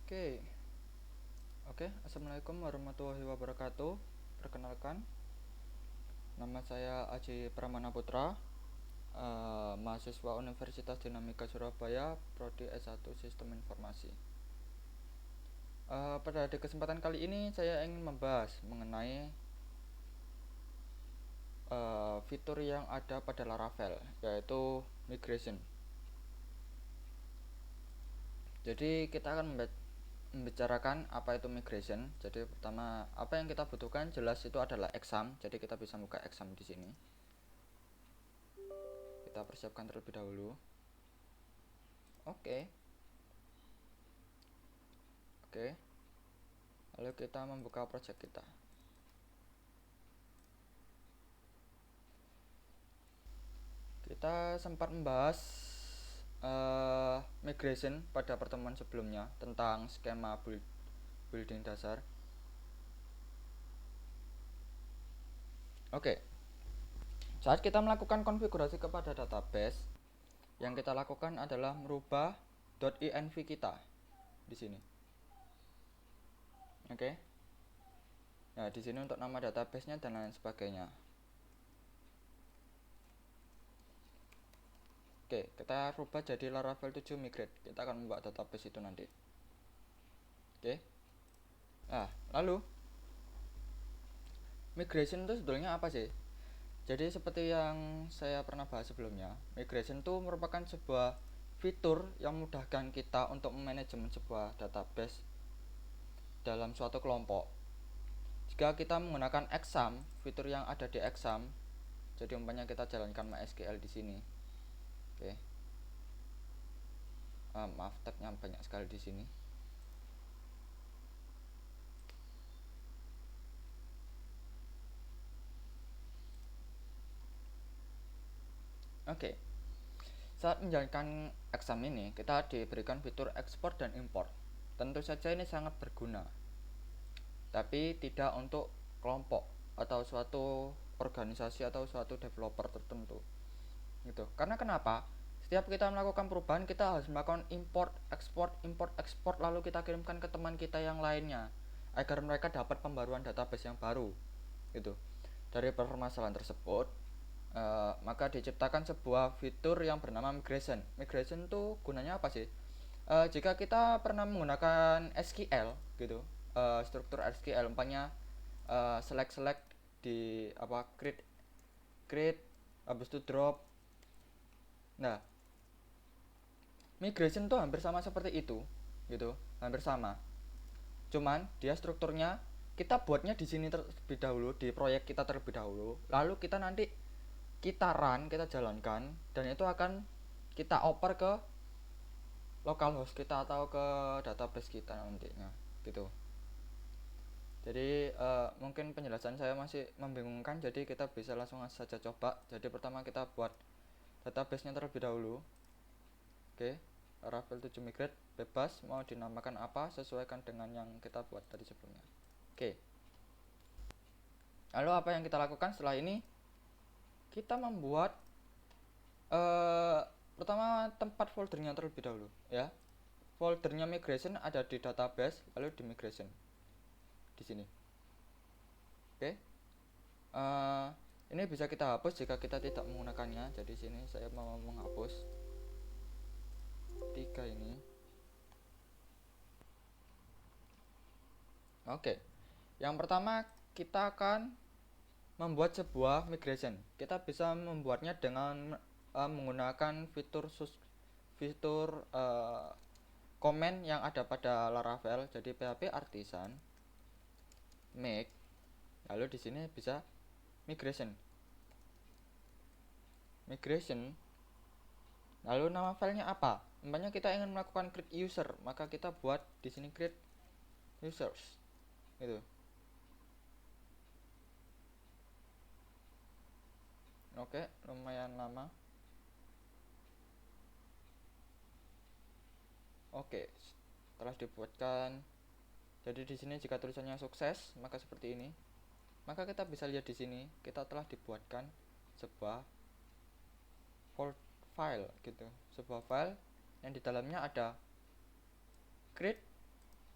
Oke, oke. Assalamualaikum warahmatullahi wabarakatuh. Perkenalkan, nama saya Aji Pramana Putra, mahasiswa Universitas Dinamika Surabaya, Prodi S1 Sistem Informasi. Pada kesempatan kali ini saya ingin membahas mengenai fitur yang ada pada Laravel, yaitu migration. Jadi kita akan membicarakan apa itu migration. Jadi pertama, apa yang kita butuhkan jelas itu adalah exam. Jadi kita bisa buka exam di sini. Kita persiapkan terlebih dahulu. Oke. Oke. Lalu kita membuka project kita. Kita sempat membahas migration pada pertemuan sebelumnya tentang skema building dasar. Oke. Saat kita melakukan konfigurasi kepada database, yang kita lakukan adalah merubah .env kita di sini. Oke. Nah, di sini untuk nama database-nya dan lain sebagainya. Oke, kita rubah jadi Laravel 7 migrate. Kita akan membuat database itu nanti. Oke. Nah, lalu migration itu sebetulnya apa sih? Jadi seperti yang saya pernah bahas sebelumnya, migration itu merupakan sebuah fitur yang memudahkan kita untuk memanajemen sebuah database dalam suatu kelompok. Jika kita menggunakan exam, fitur yang ada di exam, jadi umpamanya kita jalankan MySQL di sini. Oke. Maaf, tabnya banyak sekali di sini. Oke. Saat menjalankan exam ini, kita diberikan fitur ekspor dan import. Tentu saja ini sangat berguna, tapi tidak untuk kelompok atau suatu organisasi atau suatu developer tertentu. Gitu. Karena kenapa? Setiap kita melakukan perubahan, kita harus melakukan import, ekspor, lalu kita kirimkan ke teman kita yang lainnya agar mereka dapat pembaruan database yang baru. Gitu. Dari permasalahan tersebut, maka diciptakan sebuah fitur yang bernama migration. Migration itu gunanya apa sih? Jika kita pernah menggunakan SQL gitu, struktur SQL umpamanya select di create habis itu drop. Nah, migration tuh hampir sama seperti itu gitu, hampir sama. Cuman dia strukturnya kita buatnya di sini terlebih dahulu, di proyek kita terlebih dahulu, lalu kita nanti kita run, kita jalankan, dan itu akan kita oper ke localhost kita atau ke database kita nantinya gitu. Jadi mungkin penjelasan saya masih membingungkan, jadi kita bisa langsung saja coba. Jadi pertama kita buat database-nya terlebih dahulu. Oke, Laravel 7 migrate, bebas mau dinamakan apa, sesuaikan dengan yang kita buat tadi sebelumnya. Oke. Lalu apa yang kita lakukan setelah ini? Kita membuat pertama tempat foldernya terlebih dahulu ya. Foldernya migration ada di database, lalu di migration di sini. Oke. Ini bisa kita hapus jika kita tidak menggunakannya. Jadi sini saya mau menghapus 3 ini. Oke. Yang pertama kita akan membuat sebuah migration. Kita bisa membuatnya dengan menggunakan fitur komen yang ada pada Laravel. Jadi php artisan make, lalu di sini bisa migration. Lalu nama filenya apa? Umpamanya kita ingin melakukan create user, maka kita buat di sini create users. Gitu. Oke, lumayan lama. Oke, setelah dibuatkan. Jadi di sini jika tulisannya sukses, maka seperti ini. Maka kita bisa lihat di sini, kita telah dibuatkan sebuah file gitu, sebuah file yang di dalamnya ada create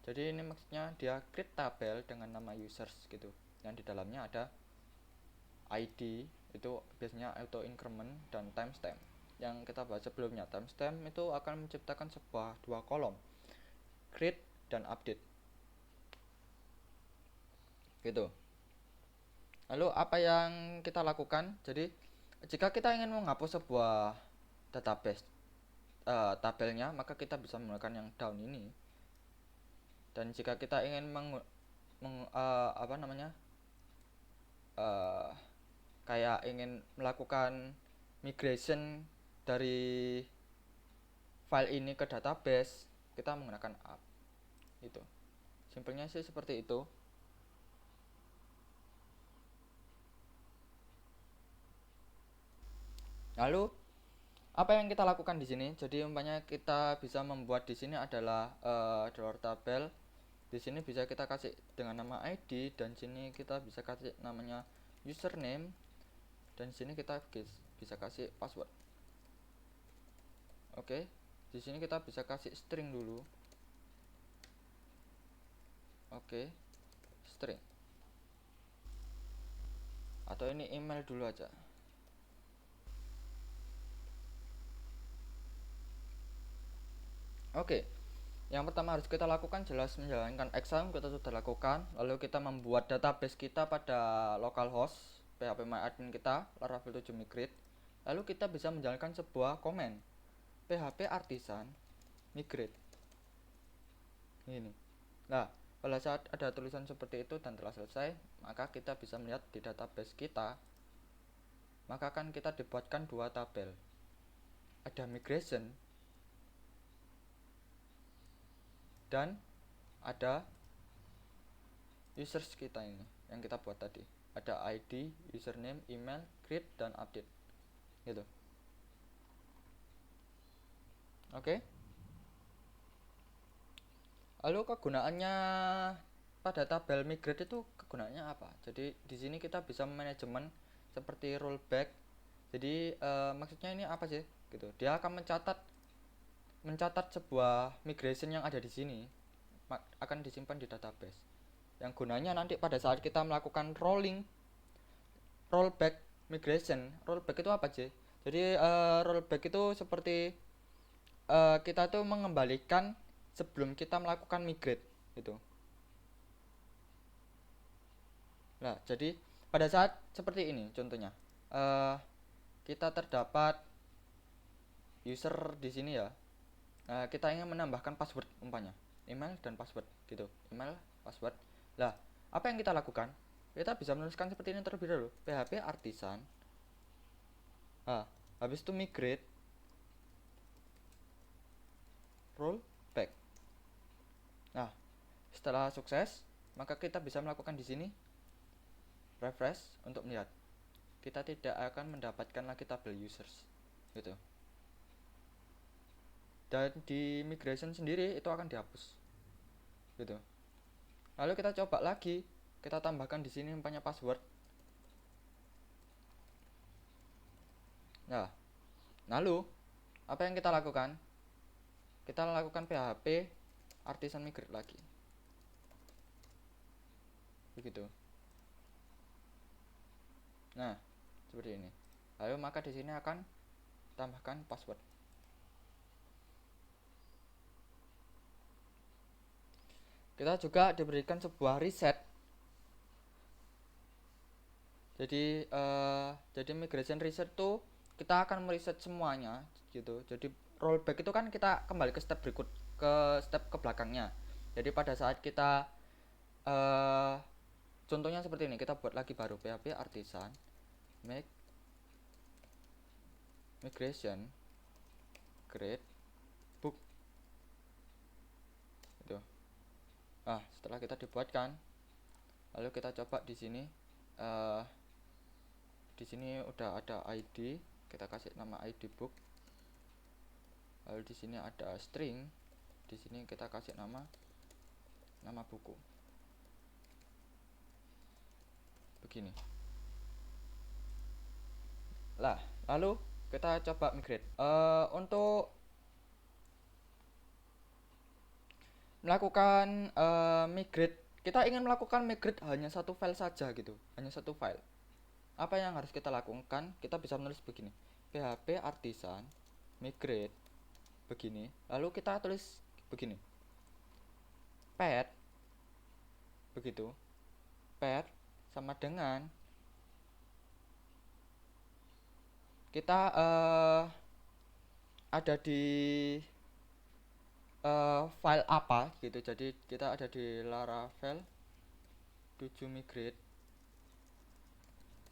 Jadi ini maksudnya dia create tabel dengan nama users gitu, yang di dalamnya ada ID, itu biasanya auto increment, dan timestamp. Yang kita bahas sebelumnya, timestamp itu akan menciptakan sebuah dua kolom, create dan update gitu. Lalu apa yang kita lakukan? Jadi jika kita ingin menghapus sebuah database tabelnya, maka kita bisa menggunakan yang down ini. Dan jika kita ingin apa namanya kayak ingin melakukan migration dari file ini ke database, kita menggunakan up itu. Simpelnya sih seperti itu. Lalu apa yang kita lakukan di sini? Jadi umpamanya kita bisa membuat di sini adalah drawer tabel. Di sini bisa kita kasih dengan nama ID, dan sini kita bisa kasih namanya username, dan sini kita bisa kasih password. Oke, di sini kita bisa kasih string dulu. Oke, string. Atau ini email dulu aja. Oke, yang pertama harus kita lakukan jelas menjalankan exam, kita sudah lakukan. Lalu kita membuat database kita pada localhost phpMyAdmin kita, Laravel 7 migrate. Lalu kita bisa menjalankan sebuah komen php artisan migrate ini. Nah, pada saat ada tulisan seperti itu dan telah selesai, maka kita bisa melihat di database kita, maka akan kita dibuatkan dua tabel. Ada migration dan ada users kita ini yang kita buat tadi. Ada ID, username, email, create, dan update gitu. Oke. Lalu kegunaannya pada tabel migrate itu kegunaannya apa? Jadi di sini kita bisa manajemen seperti rollback. Jadi maksudnya ini apa sih? Gitu. Dia akan mencatat sebuah migration yang ada di sini akan disimpan di database. Yang gunanya nanti pada saat kita melakukan rollback migration. Rollback itu apa sih? Jadi rollback itu seperti kita tuh mengembalikan sebelum kita melakukan migrate gitu. Nah, jadi pada saat seperti ini contohnya, uh, kita terdapat user di sini ya. Kita ingin menambahkan password umpamanya, email dan password gitu, email, password. Lah, apa yang kita lakukan? Kita bisa menuliskan seperti ini terlebih dahulu, php artisan. Habis itu migrate rollback. Nah, setelah sukses, maka kita bisa melakukan di sini refresh untuk melihat. Kita tidak akan mendapatkan lagi tabel users gitu. Dan di migration sendiri itu akan dihapus gitu. Lalu kita coba lagi, kita tambahkan di sini umpamanya password. Nah, lalu apa yang kita lakukan? Kita lakukan php artisan migrate lagi begitu. Nah, seperti ini. Lalu maka di sini akan tambahkan password. Kita juga diberikan sebuah reset. Jadi migration reset tuh kita akan mereset semuanya gitu. Jadi rollback itu kan kita kembali ke step berikut, ke step ke belakangnya. Jadi pada saat kita contohnya seperti ini, kita buat lagi baru php artisan make migration create book itu. Setelah kita dibuatkan, lalu kita coba di sini. Di sini udah ada ID, kita kasih nama ID book. Lalu di sini ada string, di sini kita kasih nama buku. Begini. Lah, lalu kita coba migrate. Untuk melakukan migrate, kita ingin melakukan migrate hanya satu file saja gitu, hanya satu file. Apa yang harus kita lakukan? Kita bisa menulis begini, php artisan migrate begini, lalu kita tulis begini, pet begitu, pet sama dengan kita ada di file apa gitu. Jadi kita ada di Laravel 7 migrate,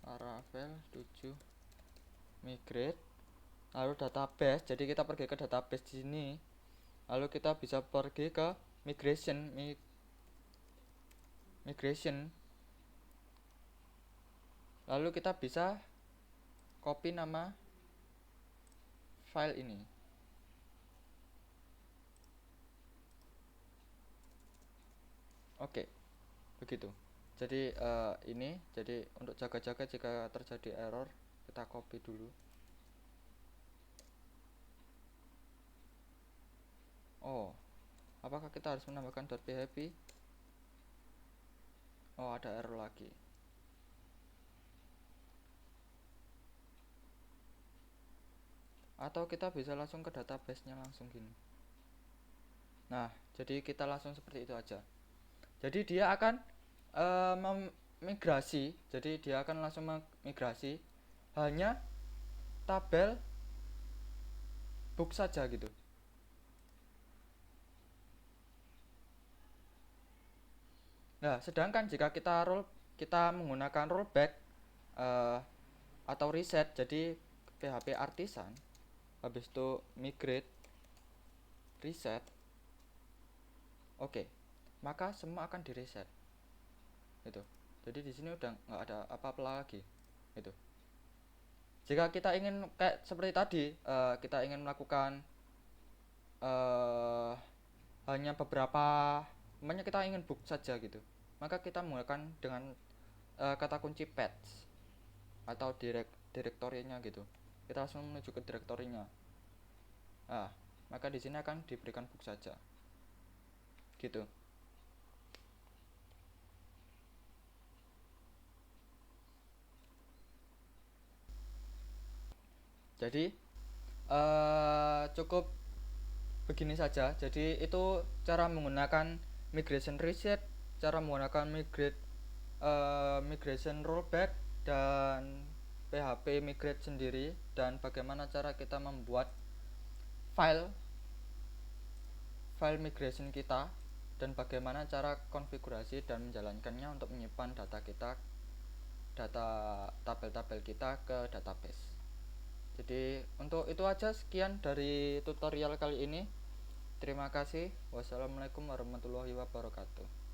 Laravel 7 migrate, lalu database. Jadi kita pergi ke database di sini, lalu kita bisa pergi ke migration, lalu kita bisa copy nama file ini. Oke, begitu. Jadi ini, jadi untuk jaga-jaga jika terjadi error, kita copy dulu. Oh, apakah kita harus menambahkan .php? Oh, ada error lagi. Atau kita bisa langsung ke database-nya langsung gini. Nah, jadi kita langsung seperti itu aja. Jadi dia akan migrasi, jadi dia akan langsung migrasi hanya tabel book saja gitu. Nah, sedangkan jika kita menggunakan rollback atau reset, jadi php artisan habis itu migrate reset, oke, maka semua akan di reset gitu. Jadi di sini udah nggak ada apa-apa lagi gitu. Jika kita ingin kayak seperti tadi, kita ingin melakukan hanya beberapa, namanya kita ingin book saja gitu, maka kita menggunakan dengan kata kunci patch atau direktorinya gitu. Kita langsung menuju ke direktorinya. Nah, maka di sini akan diberikan book saja gitu. Jadi cukup begini saja. Jadi itu cara menggunakan migration reset, cara menggunakan migration rollback, dan PHP migrate sendiri, dan bagaimana cara kita membuat file migration kita, dan bagaimana cara konfigurasi dan menjalankannya untuk menyimpan data kita, data tabel-tabel kita ke database. Jadi untuk itu aja, sekian dari tutorial kali ini. Terima kasih. Wassalamualaikum warahmatullahi wabarakatuh.